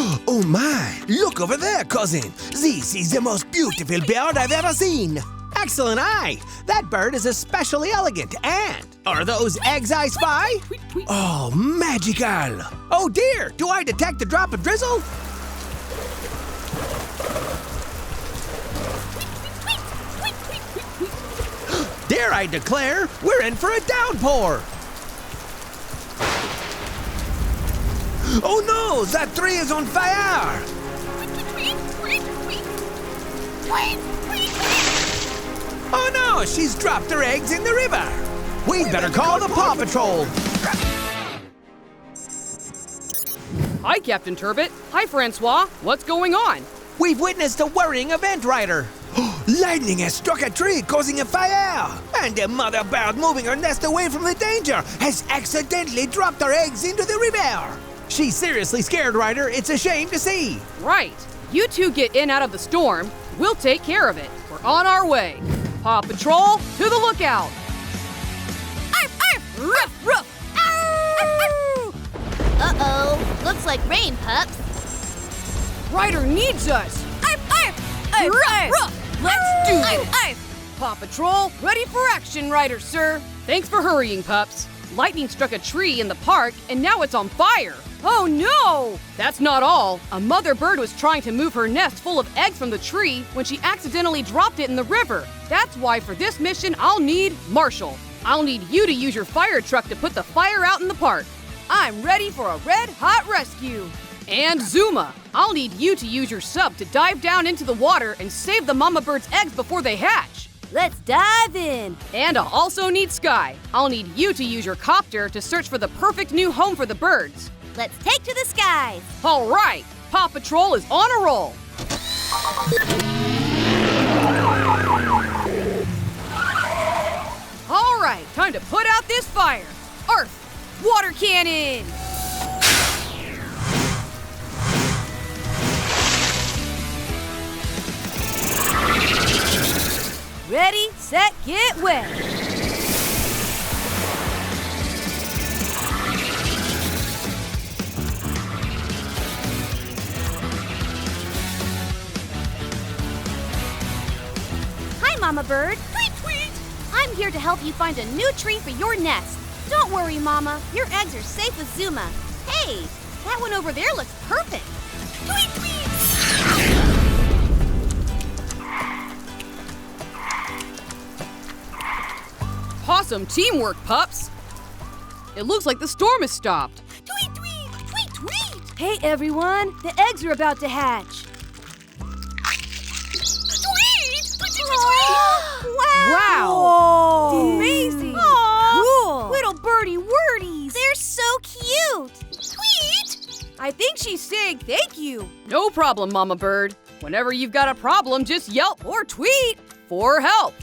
Oh my, look over there, cousin. This is the most beautiful bird I've ever seen. Excellent eye. That bird is especially elegant. And are those eggs I spy? Oh, magical. Oh dear, do I detect a drop of drizzle? Dare I declare, we're in for a downpour. Oh no, that tree is on fire. Oh no, she's dropped her eggs in the river. We'd better call the PAW Patrol. Hi, Captain Turbot. Hi, Francois. What's going on? We've witnessed a worrying event, Ryder. Lightning has struck a tree, causing a fire. And the mother bird moving her nest away from the danger has accidentally dropped her eggs into the river. She's seriously scared, Ryder. It's a shame to see. Right. You two get in out of the storm. We'll take care of it. We're on our way. PAW Patrol, to the lookout. Arf, arf, ruff, ruff. Ow! Uh-oh, looks like rain, Pups. Ryder needs us. Arf, arf, arf, Ruff, ruff. ruff. Let's do Arf, this. arf. PAW Patrol, ready for action, Ryder, sir. Thanks for hurrying, Pups. Lightning struck a tree in the park, and now it's on fire. Oh no! That's not all. A mother bird was trying to move her nest full of eggs from the tree when she accidentally dropped it in the river. That's why for this mission, I'll need Marshall. I'll need you to use your fire truck to put the fire out in the park. I'm ready for a red-hot rescue. And Zuma, I'll need you to use your sub to dive down into the water and save the mama bird's eggs before they hatch. Let's dive in. And I'll also need Sky. I'll need you to use your copter to search for the perfect new home for the birds. Let's take to the skies. All right, PAW Patrol is on a roll. All right, time to put out this fire. Earth, water cannon. Ready, set, get wet. Hi, Mama Bird. Tweet, tweet. I'm here to help you find a new tree for your nest. Don't worry, Mama. Your eggs are safe with Zuma. Hey, that one over there looks perfect. Tweet, tweet. Awesome teamwork, Pups. It looks like the storm has stopped. Tweet, tweet, tweet, tweet. Hey everyone, the eggs are about to hatch. Tweet, tweet, tweet, Wow. Whoa. Amazing. Aw, Cool. little birdie wordies. They're so cute. Tweet. I think she's saying thank you. No problem, Mama Bird. Whenever you've got a problem, just yelp or tweet for help.